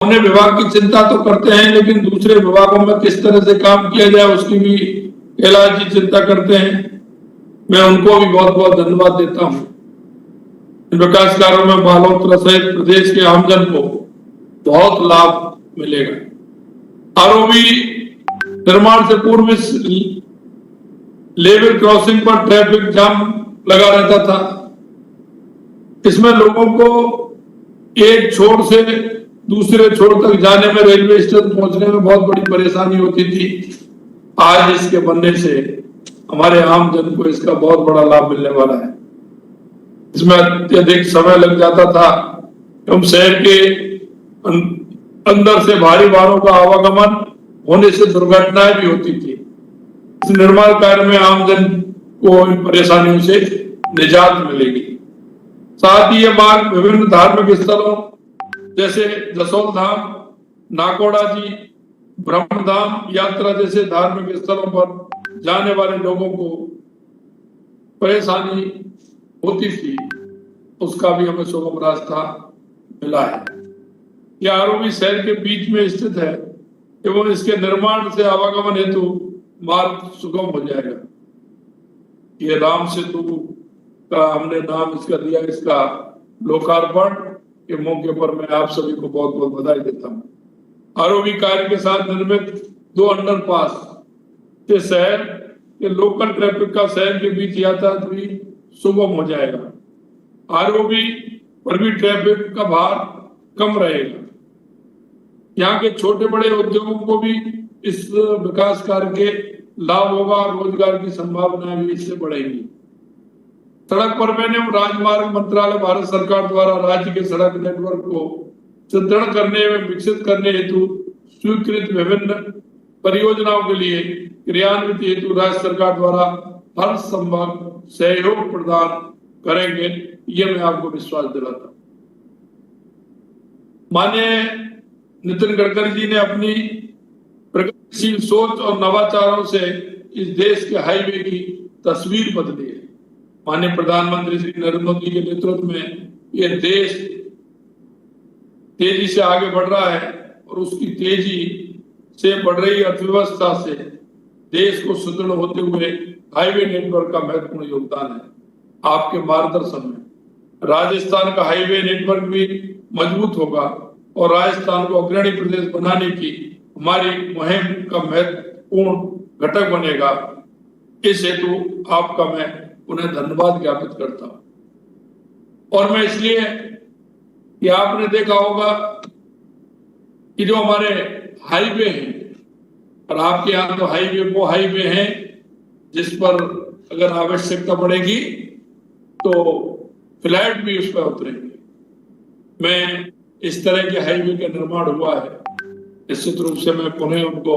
अपने विभाग की चिंता तो करते हैं, लेकिन दूसरे विभागों में किस तरह से काम किया जाए उसकी भी कैलाश जी चिंता करते हैं। मैं उनको भी बहुत बहुत धन्यवाद देता हूँ। इन विकास कार्यों में बालोतरा सहित प्रदेश के आमजन को बहुत लाभ मिलेगा। आरओबी निर्माण से पूर्व इस लेवल क्रॉसिंग पर ट्रैफिक जाम लगा रहता था। इसमें लोगों को एक छोर से दूसरे छोर तक जाने में, रेलवे स्टेशन पहुंचने में बहुत बड़ी परेशानी होती थी। आज इसके बनने से हमारे आम जन को इसका बहुत बड़ा लाभ मिलने वाला है। इसमें अत्यधिक समय लग जाता था एवं शहर के अंदर से भारी वाहनों का आवागमन होने से दुर्घटनाएं भी होती थी। इस निर्माण कार्य में आमजन को इन परेशानियों से निजात मिलेगी। साथ ही ये मार्ग विभिन्न धार्मिक स्थलों जैसे जसोल धाम, नाकोड़ा जी, ब्रह्मधाम यात्रा जैसे धार्मिक स्थलों पर जाने वाले लोगों को परेशानी होती थी, उसका भी हमें सुगम रास्ता मिला है। यह आरओबी शहर के बीच में स्थित है एवं इसके निर्माण से आवागमन हेतु मार्ग सुगम हो जाएगा। ये राम सेतु का हमने नाम इसका दिया। इसका लोकार्पण के मौके पर मैं आप सभी को बहुत बहुत बधाई देता हूँ। आरओबी कार्य के साथ निर्मित 2 अंडरपास से शहर के लोकल ट्रैफिक का शहर के बीच यातायात भी सुगम हो जाएगा। आरओबी पर भी ट्रैफिक का भार कम रहेगा। यहाँ के छोटे बड़े उद्योगों को भी इस विकास कार्य के लाभ होगा। रोजगार की संभावनाएं भी इससे बढ़ेंगी। सड़क परिवहन एवं राजमार्ग मंत्रालय भारत सरकार द्वारा राज्य के सड़क नेटवर्क को सुदृढ़ करने एवं विकसित करने हेतु स्वीकृत विभिन्न परियोजनाओं के लिए क्रियान्वित हेतु राज्य सरकार द्वारा हर संभव सहयोग प्रदान करेंगे, ये मैं आपको विश्वास दिलाता हूं। माननीय नितिन गडकरी जी ने अपनी प्रगतिशील सोच और नवाचारों से इस देश के हाईवे की तस्वीर बदली है। माननीय प्रधानमंत्री श्री नरेंद्र मोदी के नेतृत्व में यह देश तेजी से आगे बढ़ रहा है और उसकी तेजी से बढ़ रही अर्थव्यवस्था से देश को सुदृढ़ होते हुए हाईवे नेटवर्क का महत्वपूर्ण योगदान है। आपके मार्गदर्शन में राजस्थान का हाईवे नेटवर्क भी मजबूत होगा और राजस्थान को अग्रणी प्रदेश बनाने की हमारी मुहिम का महत्वपूर्ण घटक बनेगा। इस हेतु आपका मैं उन्हें धन्यवाद ज्ञापित करता हूं। और मैं इसलिए कि आपने देखा होगा कि जो हमारे हाईवे हैं, और आपके यहाँ तो हाईवे वो हाईवे हैं जिस पर अगर आवश्यकता पड़ेगी तो फ्लाइट भी उस पर उतरेंगे। मैं इस तरह के हाईवे का निर्माण हुआ है, निश्चित रूप से मैं पुनः उनको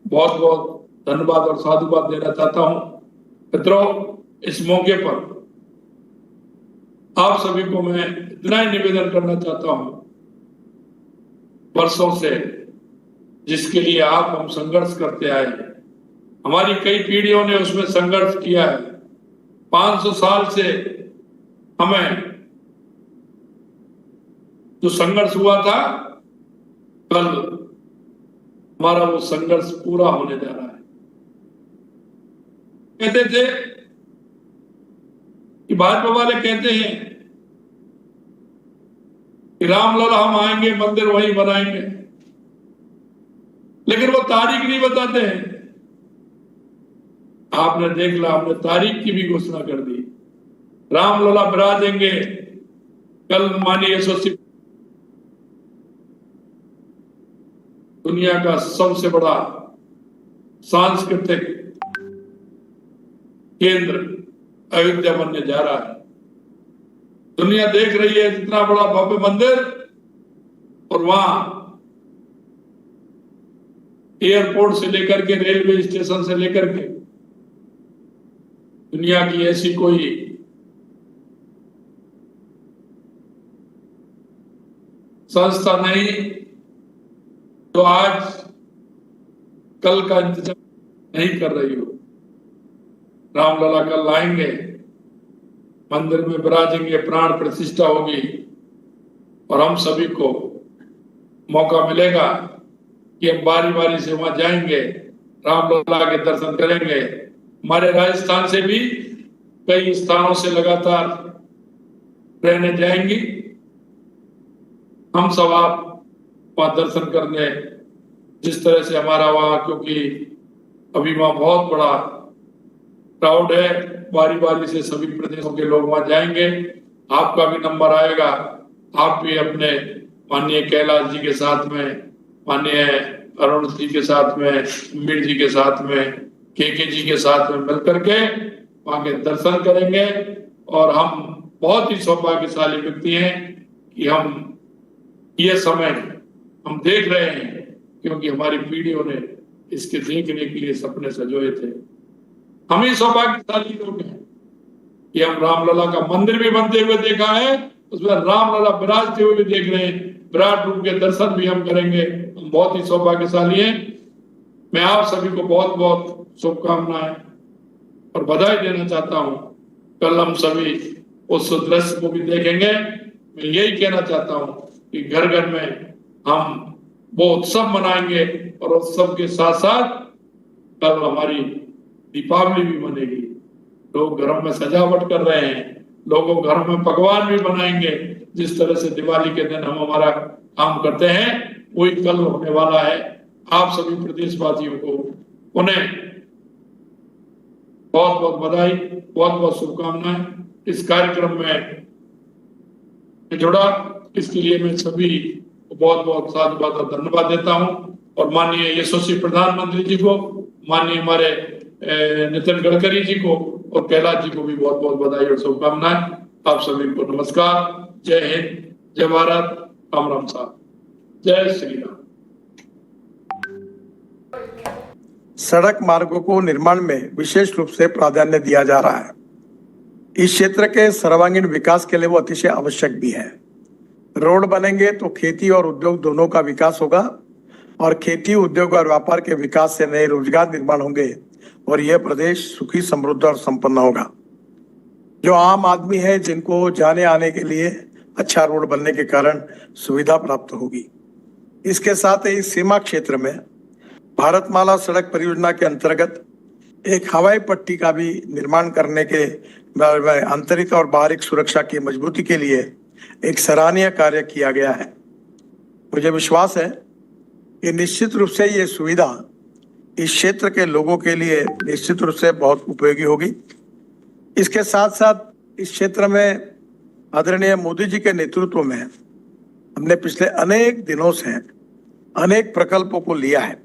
बहुत बहुत धन्यवाद और साधुवाद देना चाहता हूं। मित्रों, इस मौके पर आप सभी को मैं इतना ही निवेदन करना चाहता हूं, वर्षों से जिसके लिए आप हम संघर्ष करते आए हैं, हमारी कई पीढ़ियों ने उसमें संघर्ष किया है। 500 साल से हमें जो संघर्ष हुआ था, कल हमारा वो संघर्ष पूरा होने जा रहा है। कहते थे कि भाजपा वाले कहते हैं कि रामलला हम आएंगे, मंदिर वहीं बनाएंगे, लेकिन वो तारीख नहीं बताते हैं। आपने देख लिया, हमने तारीख की भी घोषणा कर दी। रामलला विराजेंगे कल माननीय यशस्वी दुनिया का सबसे बड़ा सांस्कृतिक केंद्र अयोध्या बनने जा रहा है। दुनिया देख रही है जितना बड़ा भव्य मंदिर, और वहां एयरपोर्ट से लेकर के रेलवे स्टेशन से लेकर के दुनिया की ऐसी कोई संस्था नहीं तो आज कल का इंतजार नहीं कर रही हो। रामलला कल आएंगे, मंदिर में विराजेंगे, प्राण प्रतिष्ठा होगी और हम सभी को मौका मिलेगा कि हम बारी बारी से वहां जाएंगे, रामलला के दर्शन करेंगे। हमारे राजस्थान से भी कई स्थानों से लगातार ट्रेनें जाएंगी। हम सब आप वहां दर्शन करने, जिस तरह से हमारा वहां, क्योंकि अभी वहां बहुत बड़ा क्राउड है, बारी बारी से सभी प्रदेशों के लोग वहां जाएंगे। आपका भी नंबर आएगा, आप भी अपने माननीय कैलाश जी के साथ में, माननीय अरुण जी के साथ में, मीर जी के साथ में, के जी के साथ में मिलकर के वहां के दर्शन करेंगे। और हम बहुत ही सौभाग्यशाली व्यक्ति हैं कि हम ये समय हम देख रहे हैं, क्योंकि हमारी पीढ़ियों ने इसके देखने के लिए सपने सजोए थे। हम ही सौभाग्यशाली लोग हैं कि हम रामलला का मंदिर भी बनते हुए देखा है, उसमें रामलला विराजते हुए भी देख रहे हैं, विराट रूप के दर्शन भी हम करेंगे। हम बहुत ही सौभाग्यशाली हैं। मैं आप सभी को बहुत बहुत शुभकामनाएं और बधाई देना चाहता हूं। कल हम सभी उस दृश्य को भी देखेंगे। मैं यही कहना चाहता हूं कि घर घर में हम वो उत्सव मनाएंगे, और उत्सव के साथ साथ कल हमारी दीपावली भी मनेगी। लोग घरों में सजावट कर रहे हैं, लोगों घरों में पकवान भी बनाएंगे। जिस तरह से दिवाली के दिन हम हमारा काम करते हैं, वही कल होने वाला है। आप सभी प्रदेशवासियों को उन्हें बहुत बहुत बधाई, बहुत बहुत शुभकामनाएं। इस कार्यक्रम में जुड़ा, इसके लिए मैं सभी को बहुत बहुत साधुवाद और धन्यवाद देता हूं। और माननीय यशस्वी प्रधानमंत्री जी को, माननीय हमारे नितिन गडकरी जी को और कैलाश जी को भी बहुत बहुत बधाई और शुभकामनाएं। आप सभी को नमस्कार, जय हिंद, जय भारत, राम राम साहब, जय श्री राम। सड़क मार्गों को निर्माण में विशेष रूप से प्राधान्य दिया जा रहा है। इस क्षेत्र के सर्वांगीण विकास के लिए वो अतिशय आवश्यक भी है। रोड बनेंगे तो खेती और उद्योग दोनों का विकास होगा, और खेती, उद्योग और व्यापार के विकास से नए रोजगार निर्माण होंगे, और यह प्रदेश सुखी, समृद्ध और संपन्न होगा। जो आम आदमी है, जिनको जाने आने के लिए अच्छा रोड बनने के कारण सुविधा प्राप्त होगी। इसके साथ ही सीमा क्षेत्र में भारतमाला सड़क परियोजना के अंतर्गत एक हवाई पट्टी का भी निर्माण करने के आंतरिक और बाहरिक सुरक्षा की मजबूती के लिए एक सराहनीय कार्य किया गया है। मुझे विश्वास है कि निश्चित रूप से ये सुविधा इस क्षेत्र के लोगों के लिए निश्चित रूप से बहुत उपयोगी होगी। इसके साथ साथ इस क्षेत्र में आदरणीय मोदी जी के नेतृत्व में हमने पिछले अनेक दिनों से अनेक प्रकल्पों को लिया है।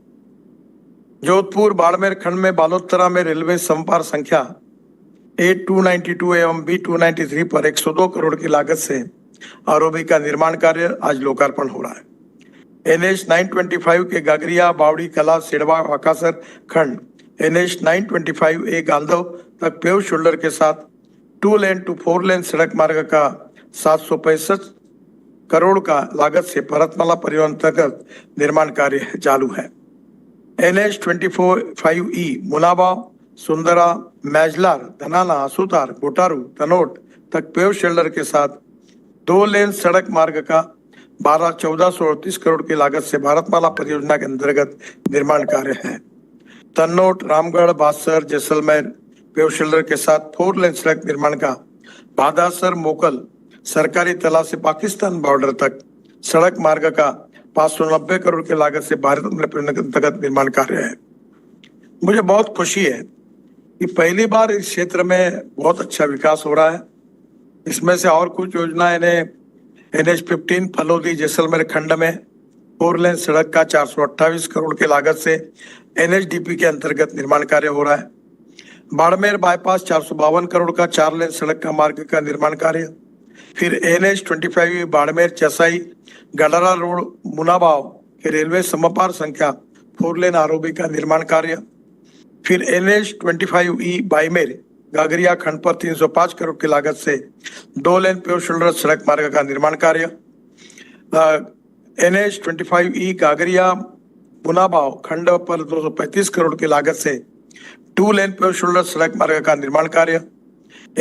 जोधपुर बाड़मेर खंड में बालोतरा में रेलवे समपार संख्या A292 एवं B293 पर 102 करोड़ की लागत से आरओबी का निर्माण कार्य आज लोकार्पण हो रहा है। NH 925 के गागरिया, बावड़ी कला, सिड़वा, वाकासर खंड NH 925 A गांधव तक पेव शोल्डर के साथ 2 लेन टू 4 लेन सड़क मार्ग का 765 करोड़ का लागत से भारतमाला परिवहन अंतर्गत निर्माण कार्य चालू है। NH 25E मुनाबाव, सुंदरा, मैजलार, धनाना, आसूतार, गोटारू, तनोट तक पेव शोल्डर के साथ 2 लेन सड़क मार्ग का 1438 करोड़ की लागत से भारतमाला परियोजना के अंतर्गत निर्माण कार्य है। तन्नोट, रामगढ़, बासर, जैसलमेर पेव शोल्डर के साथ 4 लेन सड़क निर्माण का भादासर, मोकल, सरकारी तला से पाकिस्तान बॉर्डर तक सड़क मार्ग का 590 करोड़ की लागत से भारतमाला परियोजना के अंतर्गत निर्माण कार्य है। मुझे बहुत खुशी है कि पहली बार इस क्षेत्र में बहुत अच्छा विकास हो रहा है। इसमें से और कुछ योजनाएं ने NH 15 फलोदी जैसलमेर खंड में 4 लेन सड़क का 428 करोड़ की लागत से NHDP के अंतर्गत निर्माण कार्य हो रहा है। बाड़मेर बाईपास 452 करोड़ का 4 लेन सड़क का मार्ग का निर्माण कार्य। फिर NH 25 बाड़मेर चसाई गडरा रोड मुनाबाव के रेलवे समपार संख्या 4 लेन आरओबी का निर्माण कार्य। फिर NH 25E बाईमेर गागरिया खंड पर 305 करोड़ की लागत से 2 लेन पेव शोल्डर सड़क मार्ग का निर्माण कार्य। NH 25E गागरिया मुनाबाव खंड पर 235 करोड़ की लागत से 2 लेन पेव शोल्डर सड़क मार्ग का निर्माण कार्य।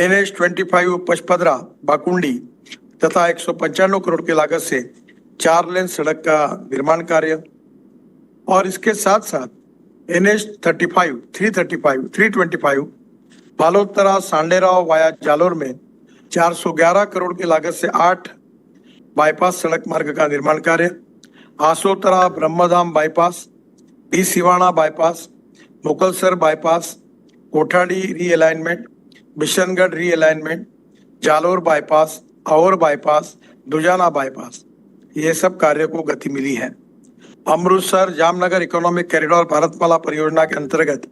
NH 25 पचपदरा बाकुंडी तथा 195 करोड़ की लागत से 4 लेन सड़क का निर्माण कार्य और इसके साथ साथ NH 35, 335, 325 बालोतरा सांडेराव वाया जालोर में 411 करोड़ की लागत से 8 बाईपास सड़क मार्ग का निर्माण कार्य, आसोतरा ब्रह्मधाम बाईपास, डी Siwana bypass, Mukalsar bypass, Kothadi realignment, Bishangarh realignment, Jalore bypass, और बाईपास, दुजाना बाईपास, ये सब कार्य को गति मिली है। अमृतसर जामनगर इकोनॉमिक कॉरिडोर भारतमाला परियोजना के अंतर्गत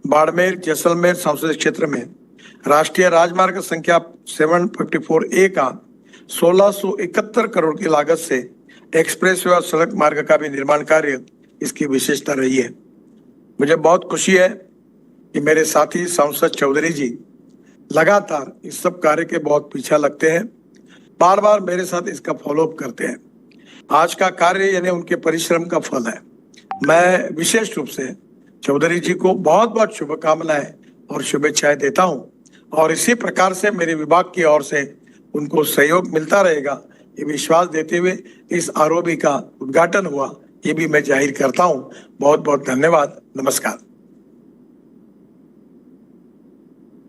बाड़मेर जैसलमेर संसदीय क्षेत्र में राष्ट्रीय राजमार्ग संख्या 754A का 1671 करोड़ की लागत से एक्सप्रेस वे और सड़क मार्ग का भी निर्माण कार्य इसकी विशेषता रही है। मुझे बहुत खुशी है कि मेरे साथी सांसद चौधरी जी लगातार इस सब कार्य के बहुत पीछे लगते हैं, बार बार मेरे साथ इसका फॉलोअप करते हैं। आज का कार्य यानी उनके परिश्रम का फल है। मैं विशेष रूप से चौधरी जी को बहुत बहुत शुभकामनाएं और शुभेच्छाएं देता हूं और इसी प्रकार से मेरे विभाग की ओर से उनको सहयोग मिलता रहेगा, ये विश्वास देते हुए इस आरओबी का उद्घाटन हुआ, ये भी मैं जाहिर करता हूं। बहुत बहुत धन्यवाद। नमस्कार।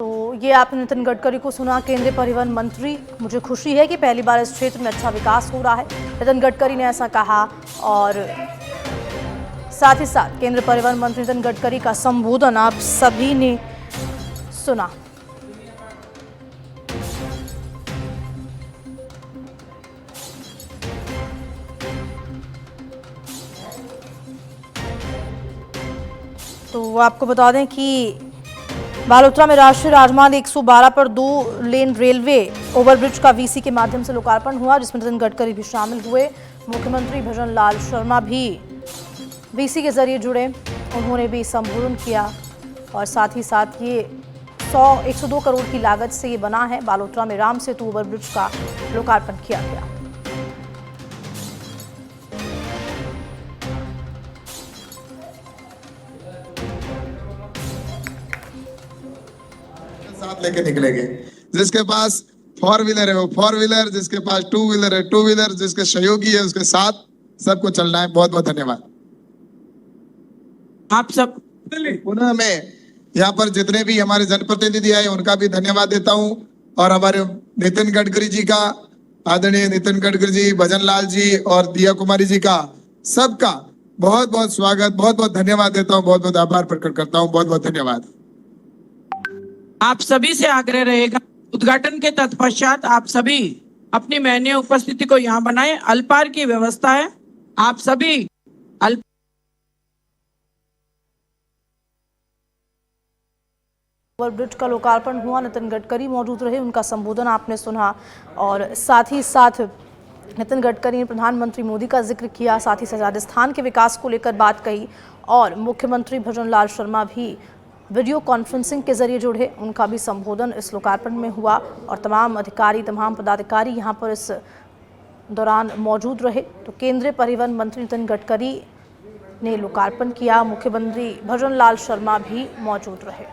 तो ये आपने नितिन गडकरी को सुना, केंद्रीय परिवहन मंत्री। मुझे खुशी है कि पहली बार इस क्षेत्र में अच्छा विकास हो रहा है, नितिन गडकरी ने ऐसा कहा। और साथ ही साथ केंद्रीय परिवहन मंत्री नितिन गडकरी का संबोधन आप सभी ने सुना। तो आपको बता दें कि बालोतरा में राष्ट्रीय राजमार्ग 112 पर 2 लेन रेलवे ओवरब्रिज का वीसी के माध्यम से लोकार्पण हुआ, जिसमें नितिन गडकरी भी शामिल हुए। मुख्यमंत्री भजन लाल शर्मा भी वीसी के जरिए जुड़े, उन्होंने भी संबोधन किया। और साथ ही साथ ये 102 करोड़ की लागत से ये बना है। बालोतरा में राम सेतु ओवरब्रिज का लोकार्पण किया गया। साथ लेके निकलेंगे। जिसके पास 4 व्हीलर है वो 4 व्हीलर, जिसके पास 2 व्हीलर है 2 व्हीलर, जिसके सहयोगी है उसके साथ सबको चलना है। बहुत बहुत धन्यवाद। आप सब पुनः मैं यहाँ पर जितने भी हमारे जनप्रतिनिधि आए उनका भी धन्यवाद देता हूँ और हमारे नितिन गडकरी जी का, आदरणीय नितिन गडकरी जी, भजन लाल जी और दिया कुमारी जी का, सबका बहुत बहुत स्वागत, बहुत बहुत धन्यवाद देता हूँ, बहुत बहुत आभार प्रकट करता हूँ। बहुत बहुत धन्यवाद। आप सभी से आग्रह रहेगा, उद्घाटन के तत्पश्चात आप सभी अपनी माननीय उपस्थिति को यहाँ बनाएं। अल्पाहार की व्यवस्था है, आप सभी ओवरब्रिज का लोकार्पण हुआ, नितिन गडकरी मौजूद रहे, उनका संबोधन आपने सुना। और साथ ही साथ नितिन गडकरी ने प्रधानमंत्री मोदी का जिक्र किया, साथ ही साथ राजस्थान के विकास को लेकर बात कही। और मुख्यमंत्री भजन लाल शर्मा भी वीडियो कॉन्फ्रेंसिंग के जरिए जुड़े, उनका भी संबोधन इस लोकार्पण में हुआ। और तमाम अधिकारी, तमाम पदाधिकारी यहाँ पर इस दौरान मौजूद रहे। तो केंद्रीय परिवहन मंत्री नितिन गडकरी ने लोकार्पण किया, मुख्यमंत्री भजन लाल शर्मा भी मौजूद रहे।